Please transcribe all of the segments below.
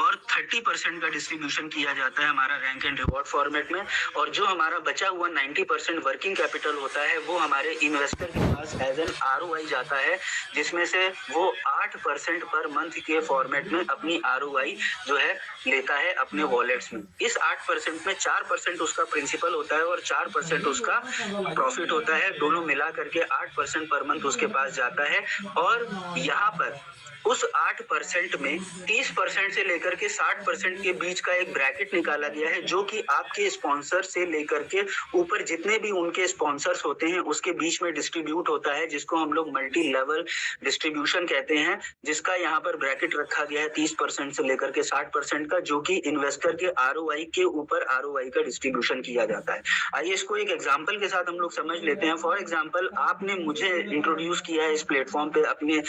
और 30% का डिस्ट्रीब्यूशन किया जाता है हमारा रैंक एंड रिवॉर्ड फॉर्मेट में। और जो हमारा बचा हुआ 90% वर्किंग कैपिटल होता है वो हमारे इन्वेस्टर के पास एज एन ROI जाता है, जिसमें से वो 8% पर मंथ के फॉर्मेट में अपनी ROI जो है लेता है अपने वॉलेट्स में। इस 8% में 4% उसका प्रिंसिपल होता है और 4% उसका प्रॉफिट होता है। दोनों मिला करके 8% पर मंथ उसके पास जाता है। और यहाँ पर उस 8% में 30% से लेकर के 60% के बीच का एक ब्रैकेट निकाला गया है, जो कि आपके स्पॉन्सर से लेकर के ऊपर जितने भी उनके स्पॉन्सर्स होते हैं उसके बीच में डिस्ट्रीब्यूट होता है, जिसको हम लोग मल्टी लेवल डिस्ट्रीब्यूशन कहते हैं, जिसका यहाँ पर ब्रैकेट रखा गया है 30% से लेकर के 60% का, जो कि इन्वेस्टर के ROI के ऊपर ROI का डिस्ट्रीब्यूशन किया जाता है। आइए इसको एक एग्जाम्पल के साथ हम लोग समझ लेते हैं। फॉर एग्जाम्पल, आपने मुझे इंट्रोड्यूस किया है इस प्लेटफॉर्म पे अपने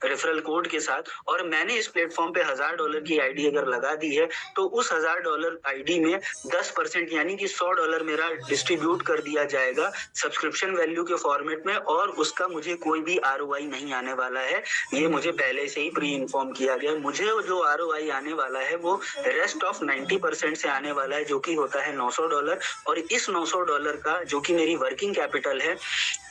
रेफरल कोड के साथ, और मैंने इस प्लेटफॉर्म पे $1000 की आईडी अगर लगा दी है, तो उस $1000 आईडी में 10% यानी कि $100 मेरा डिस्ट्रीब्यूट कर दिया जाएगा सब्सक्रिप्शन वैल्यू के फॉर्मेट में, और उसका मुझे कोई भी ROI नहीं आने वाला है। ये मुझे पहले से ही प्री इन्फॉर्म किया गया। मुझे जो ROI आने वाला है वो रेस्ट ऑफ 90% से आने वाला है, जो कि होता है $900। और इस $900 का जो कि मेरी वर्किंग कैपिटल है,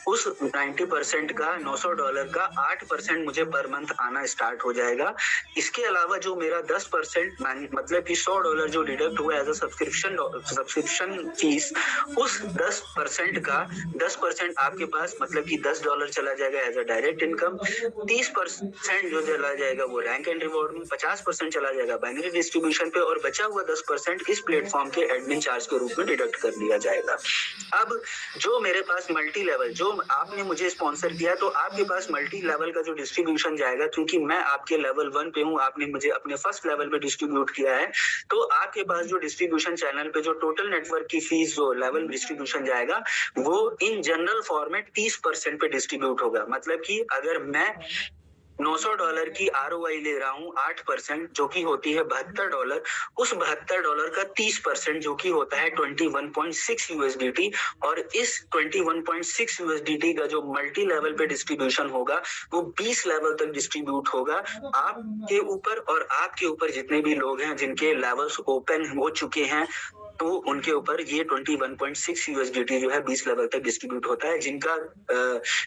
उस 90% का $900 का 8% मुझे पर मंथ आना स्टार्ट हो जाएगा। इसके अलावा जो मेरा 10% मतलब कि $100 जो डिडक्ट हुआ एज अ सब्सक्रिप्शन फीस, उस 10% का 10% आपके पास मतलब कि $10 चला जाएगा एज अ डायरेक्ट इनकम। 30% जो चला जाएगा वो रैंक एंड रिवॉर्ड में, 50% चला जाएगा बाइनरी डिस्ट्रीब्यूशन पे, और बचा हुआ 10% इस प्लेटफॉर्म के एडमिन चार्ज के रूप में डिडक्ट कर दिया जाएगा। अब जो मेरे पास मल्टी लेवल, जो आपने मुझे स्पॉन्सर किया, तो आपके पास मल्टी लेवल का जो डिस्ट्रीब्यूशन जाएगा, क्योंकि मैं आपके लेवल 1 पे हूँ, आपने मुझे अपने फर्स्ट लेवल पे डिस्ट्रीब्यूट किया है, तो आपके पास जो डिस्ट्रीब्यूशन चैनल पे जो टोटल नेटवर्क की फीस जो लेवल डिस्ट्रीब्यूशन जाएगा, वो इन जनरल फॉर्मेट 30% पे डिस्ट्रीब्यूट होगा। मतलब कि अगर मैं $900 की ROI ले रहा हूँ 8%, जो कि होती है $72, उस $72 का 30% जो कि होता है 21.6 USDT, और इस 21.6 USDT का जो मल्टी लेवल पे डिस्ट्रीब्यूशन होगा वो 20 लेवल तक डिस्ट्रीब्यूट होगा आपके ऊपर, और आपके ऊपर जितने भी लोग हैं जिनके लेवल्स ओपन हो चुके हैं, तो उनके ऊपर ये 21.6 USDT जो है 20 लेवल तक डिस्ट्रीब्यूट होता है। जिनका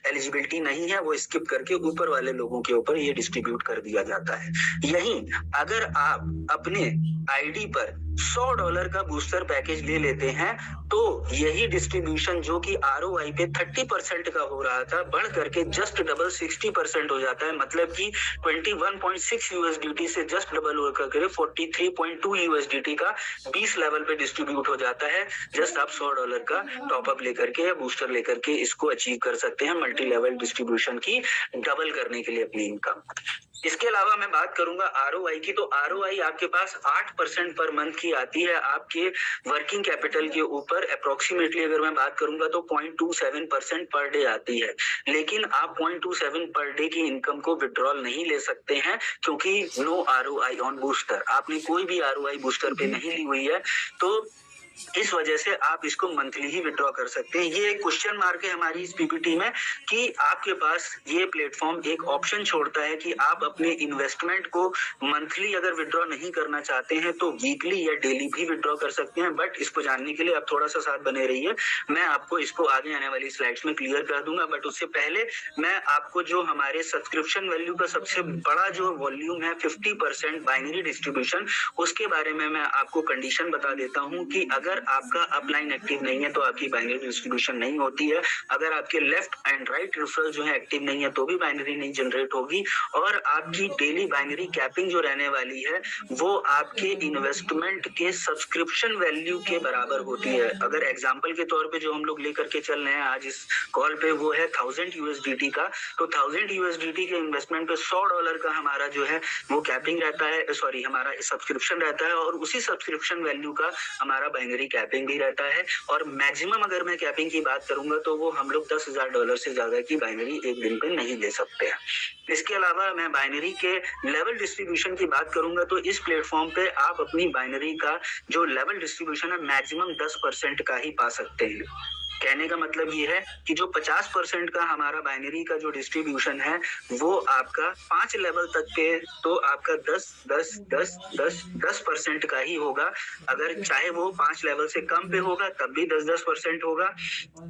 एलिजिबिलिटी नहीं है वो स्किप करके ऊपर वाले लोगों के ऊपर ये डिस्ट्रीब्यूट कर दिया जाता है। यहीं अगर आप अपने आईडी पर $100 का बूस्टर पैकेज ले लेते हैं, तो यही डिस्ट्रीब्यूशन जो कि ROI पे 30% का हो रहा था, बढ़ करके जस्ट डबल 60% हो जाता है। मतलब कि 21.6 USDT से जस्ट डबल होकर 43.2 USDT का 20 लेवल पे डिस्ट्रीब्यूट हो जाता है। जस्ट आप $100 का टॉपअप लेकर के या बूस्टर लेकर के इसको अचीव कर सकते हैं मल्टी लेवल डिस्ट्रीब्यूशन की डबल करने के लिए अपनी इनकम। इसके अलावा मैं बात करूंगा ROI की, तो ROI आपके पास 8% पर मंथ की आती है आपके वर्किंग कैपिटल के ऊपर। अप्रोक्सीमेटली अगर मैं बात करूंगा तो 0.27% पर डे आती है, लेकिन आप 0.27 पर डे की इनकम को विड्रॉल नहीं ले सकते हैं, क्योंकि नो ROI ऑन बूस्टर, आपने कोई भी ROI बूस्टर पे नहीं ली हुई है, तो इस वजह से आप इसको मंथली ही विड्रॉ कर सकते हैं। ये एक क्वेश्चन मार्क है हमारी इस PPT में कि आपके पास ये प्लेटफॉर्म एक ऑप्शन छोड़ता है कि आप अपने इन्वेस्टमेंट को मंथली अगर विड्रॉ नहीं करना चाहते हैं तो वीकली या डेली भी विड्रॉ कर सकते हैं। बट इसको जानने के लिए आप थोड़ा सा साथ बने रहिए, मैं आपको इसको आगे आने वाली स्लाइड्स में क्लियर कर दूंगा। बट उससे पहले मैं आपको जो हमारे सब्सक्रिप्शन वैल्यू का सबसे बड़ा जो वॉल्यूम है 50% बाइनरी डिस्ट्रीब्यूशन, उसके बारे में मैं आपको कंडीशन बता देता हूँ कि अगर आपका अपलाइन एक्टिव नहीं है तो आपकी बाइनरी डिस्ट्रीब्यूशन नहीं होती है। अगर आपके लेफ्ट एंड राइट रेफरल जो है एक्टिव नहीं है तो भी बाइनरी नहीं जनरेट होगी, और आपकी डेली बाइनरी कैपिंग जो रहने वाली है वो आपके इन्वेस्टमेंट के सब्सक्रिप्शन वैल्यू के बराबर होती है। अगर एग्जांपल के तौर पे जो हम लोग लेकर के चल रहे हैं आज इस कॉल पे वो है 1000 USDT का, तो 1000 USDT के इन्वेस्टमेंट पे $100 का हमारा जो है वो कैपिंग रहता है, सॉरी हमारा सब्सक्रिप्शन रहता है, और उसी सब्सक्रिप्शन वैल्यू का हमारा बाइनरी कैपिंग भी रहता है। और मैक्सिमम अगर मैं कैपिंग की बात करूंगा तो वो हम लोग $10,000 से ज्यादा की बाइनरी एक दिन पे नहीं ले सकते हैं। इसके अलावा मैं बाइनरी के लेवल डिस्ट्रीब्यूशन की बात करूंगा तो इस प्लेटफॉर्म पे आप अपनी बाइनरी का जो लेवल डिस्ट्रीब्यूशन है मैक्सिमम 10% का ही पा सकते हैं। कहने का मतलब ये है कि जो 50% का हमारा बाइनरी का जो डिस्ट्रीब्यूशन है वो आपका 5 लेवल तक के तो आपका 10% का ही होगा। अगर चाहे वो 5 लेवल से कम पे होगा तब भी 10% होगा,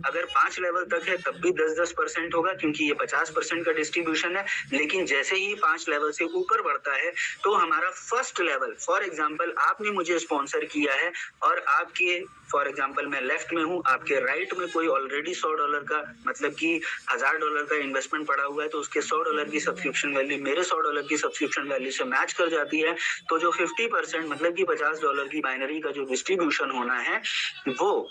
अगर 5 लेवल तक है तब भी 10% होगा, क्योंकि ये 50% का डिस्ट्रीब्यूशन है। लेकिन जैसे ही 5 लेवल से ऊपर बढ़ता है तो हमारा फर्स्ट लेवल, फॉर एग्जाम्पल आपने मुझे स्पॉन्सर किया है और आपके फॉर एग्जाम्पल मैं लेफ्ट में हूँ, आपके राइट में कोई ऑलरेडी $100 का मतलब कि $1000 का इन्वेस्टमेंट पड़ा हुआ है, तो उसके $100 की सब्सक्रिप्शन वैल्यू मेरे $100 की सब्सक्रिप्शन वैल्यू से मैच कर जाती है। तो जो 50% मतलब कि $50 की बाइनरी का जो डिस्ट्रीब्यूशन होना है वो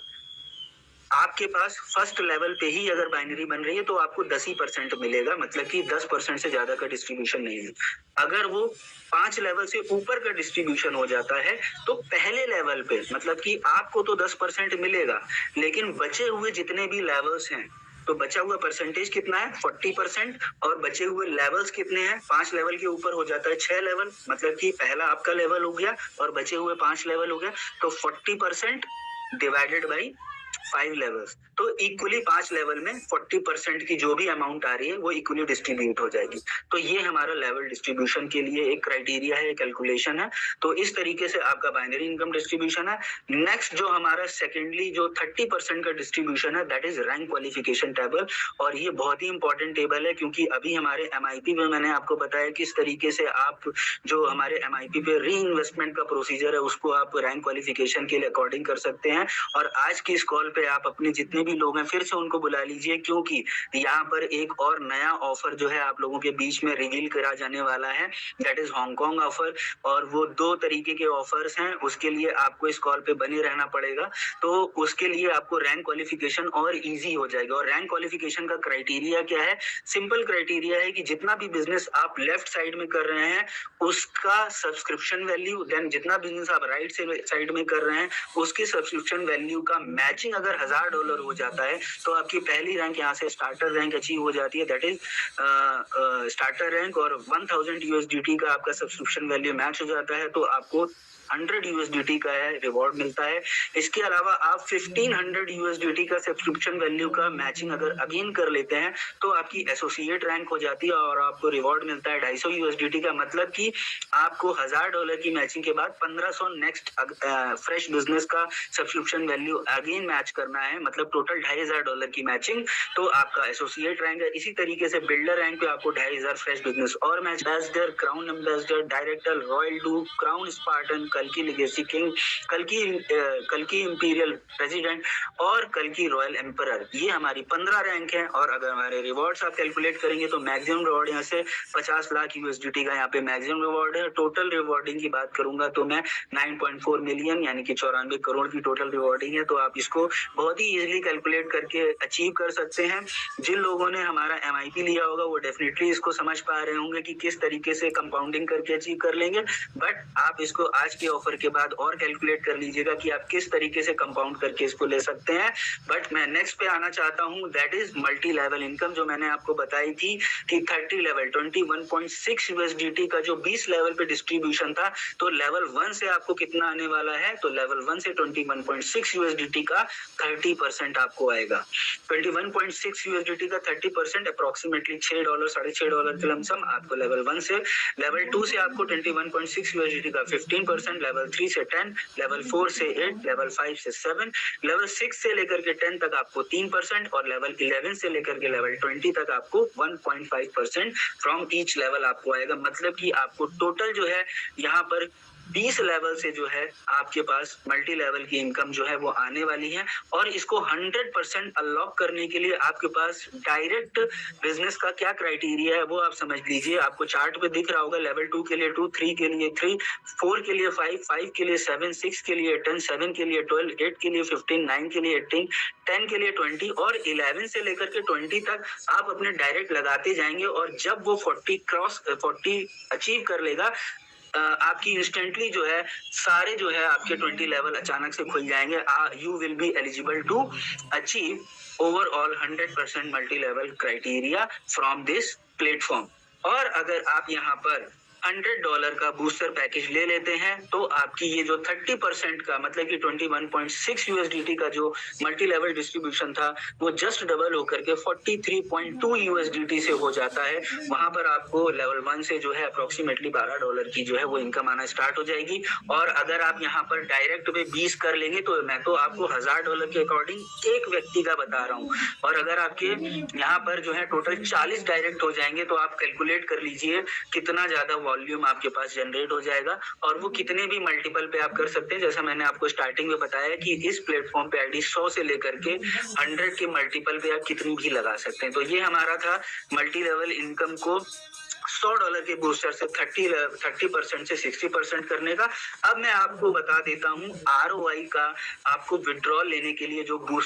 आपके पास फर्स्ट लेवल पे ही अगर बाइनरी बन रही है तो आपको 10% मिलेगा, मतलब कि 10% से ज्यादा का डिस्ट्रीब्यूशन नहीं है। अगर वो 5 लेवल से ऊपर का डिस्ट्रीब्यूशन हो जाता है तो पहले लेवल पे मतलब कि आपको तो 10% मिलेगा, लेकिन बचे हुए जितने भी लेवल्स हैं तो बचा हुआ परसेंटेज कितना है 40%, और बचे हुए लेवल्स कितने हैं, 5 लेवल के ऊपर हो जाता है 6 लेवल, मतलब कि पहला आपका लेवल हो गया और बचे हुए 5 लेवल हो गया, तो 40% डिवाइडेड बाई 5 लेवल्स, तो इक्वली 5 लेवल में 40% की जो भी अमाउंट आ रही है वो इक्वली डिस्ट्रीब्यूट हो जाएगी। तो ये हमारा लेवल डिस्ट्रीब्यूशन के लिए एक क्राइटेरिया है, कैलकुलेशन है। तो इस तरीके से आपका बाइनरी इनकम डिस्ट्रीब्यूशन है। नेक्स्ट जो हमारा सेकेंडली जो 30% का डिस्ट्रीब्यूशन है that is rank qualification table, और ये बहुत ही इंपॉर्टेंट टेबल है क्योंकि अभी हमारे MIP में मैंने आपको बताया किस तरीके से आप जो हमारे MIP पे री इन्वेस्टमेंट का प्रोसीजर है उसको आप रैंक क्वालिफिकेशन के लिए अकॉर्डिंग कर सकते हैं। और आज की इस कॉल पे आप अपने जितने भी लोग हैं फिर से उनको बुला लीजिए, क्योंकि यहाँ पर एक और नया ऑफर जो है आप लोगों के बीच में रिवील करा जाने वाला है, दैट इज हांगकांग ऑफर। और वो 2 तरीके के ऑफर्स हैं, उसके लिए आपको इस कॉल पे बने रहना पड़ेगा। तो उसके लिए आपको रैंक क्वालिफिकेशन और इजी हो जाएगा। और रैंक क्वालिफिकेशन का क्राइटेरिया क्या है, सिंपल क्राइटेरिया है कि जितना भी बिजनेस आप लेफ्ट साइड में कर रहे हैं उसका सब्सक्रिप्शन वैल्यू, देन जितना बिजनेस आप राइट साइड में कर रहे हैं उसकी सब्सक्रिप्शन वैल्यू का मैचिंग अगर $1000 हो जाता है तो आपकी पहली रैंक यहाँ से स्टार्टर रैंक अचीव हो जाती है, दैट इज स्टार्टर रैंक। और 1000 USDT का आपका सब्सक्रिप्शन वैल्यू मैच हो जाता है तो आपको 100 USDT का है रिवॉर्ड मिलता है। इसके अलावा आप 1500 USDT का सब्सक्रिप्शन वैल्यू का मैचिंग अगर अगेन कर लेते हैं तो आपकी एसोसिएट रैंक हो जाती है और आपको रिवॉर्ड मिलता है 250 USDT का, मतलब कि आपको $1000 की मैचिंग के बाद 1500 नेक्स्ट फ्रेश बिजनेस का सब्सक्रिप्शन वैल्यू अगेन मैच करना है, मतलब टोटल $2500 की मैचिंग, तो आपका एसोसिएट रैंक है। इसी तरीके से बिल्डर रैंक पे आपको 2500 फ्रेश बिजनेस और match, ambassador, crown ambassador, director, royal do, crown Spartan, कल की लेगेसी किंग, कल की इंपीरियल प्रेसिडेंट और कल की रॉयल एम्परर, ये हमारी 15 रैंक है। और अगर हमारे रिवॉर्ड्स आप कैलकुलेट करेंगे तो मैक्सिमम रिवॉर्ड यहाँ से 50 लाख USDT का यहाँ पे मैक्सिमम रिवॉर्ड है। टोटल रिवॉर्डिंग की बात करूंगा तो मैं 9.4 मिलियन यानी कि 94 करोड़ की टोटल रिवॉर्डिंग है। तो आप इसको बहुत ही इजीली कैलकुलेट करके अचीव कर सकते हैं। जिन लोगों ने हमारा MIP लिया होगा वो डेफिनेटली इसको समझ पा रहे होंगे कि किस तरीके से कंपाउंडिंग करके अचीव कर लेंगे, बट आप इसको आज के ऑफर के बाद और कैलकुलेट कर लीजिएगा कि आप किस तरीके से कंपाउंड करके इसको ले सकते हैं। बट मैं नेक्स्ट पे आना चाहता हूँ, that is multi level income, जो मैंने आपको बताई थी कि 30 लेवल 21.6 USDT का जो 20 लेवल पे डिस्ट्रीब्यूशन था, तो लेवल 1 से आपको कितना आने वाला है, तो लेवल 1 से 21.6 USDT का 30% आपको आएगा। 21.6 USDT का 30% अप्रोक्सीमेटली $6 $6.5 के लमसम आपको लेवल 1 से। लेवल 2 से आपको 21.6 USDT का 15%, लेवल 3 से 10, लेवल 4 से 8, लेवल 5 से 7, लेवल 6 से लेकर के 10 तक आपको 3% और लेवल 11 से लेकर के लेवल 20 तक आपको 1.5% फ्रॉम ईच लेवल आपको आएगा। मतलब कि आपको टोटल जो है यहाँ पर 20 लेवल से जो है आपके पास मल्टी लेवल की इनकम जो है वो आने वाली है। और इसको 100% अनलॉक करने के लिए आपके पास डायरेक्ट बिजनेस का क्या क्राइटेरिया है वो आप समझ लीजिए। आपको चार्ट पे दिख रहा होगा, लेवल 2 के लिए 2, 3 के लिए 3, 4 के लिए 5, 5 के लिए 7, 6 के लिए 10, 7 के लिए 12, 8 के लिए 15, 9 के लिए 18, 10 के लिए 20 और 11 से लेकर के 20 तक आप अपने डायरेक्ट लगाते जाएंगे। और जब वो 40 अचीव कर लेगा आपकी इंस्टेंटली जो है सारे जो है आपके 20 लेवल अचानक से खुल जाएंगे। You will be eligible to achieve overall 100% multi level criteria from this platform. और अगर आप यहाँ पर $100 का बूस्टर पैकेज ले लेते हैं तो आपकी ये जो 30% का मतलब कि 21.6 यूएसडीटी का जो मल्टी लेवल डिस्ट्रीब्यूशन था वो जस्ट डबल होकर के 43.2 यूएसडीटी से हो जाता है। वहां पर आपको लेवल 1 से जो है अप्रोक्सीमेटली $12 की जो है वो इनकम आना स्टार्ट हो जाएगी। और अगर आप यहाँ पर डायरेक्ट पे 20 कर लेंगे तो मैं तो आपको $1000 के अकॉर्डिंग एक व्यक्ति का बता रहा हूँ। और अगर आपके यहाँ पर जो है टोटल 40 डायरेक्ट हो जाएंगे तो आप कैलकुलेट कर लीजिए कितना ज्यादा वॉल्यूम आपके पास जनरेट हो जाएगा और वो कितने भी मल्टीपल पे आप कर सकते हैं। जैसा मैंने आपको स्टार्टिंग में बताया कि इस प्लेटफॉर्म पे आईडी 100 से लेकर के 100 के मल्टीपल पे आप कितनी भी लगा सकते हैं। तो ये हमारा था मल्टी लेवल इनकम को $100 के बूस्टर से 30% से 60% करने का। अब मैं आपको बता देता हूँ ROI का आपको विड्रॉल लेने के लिए जो बूस्ट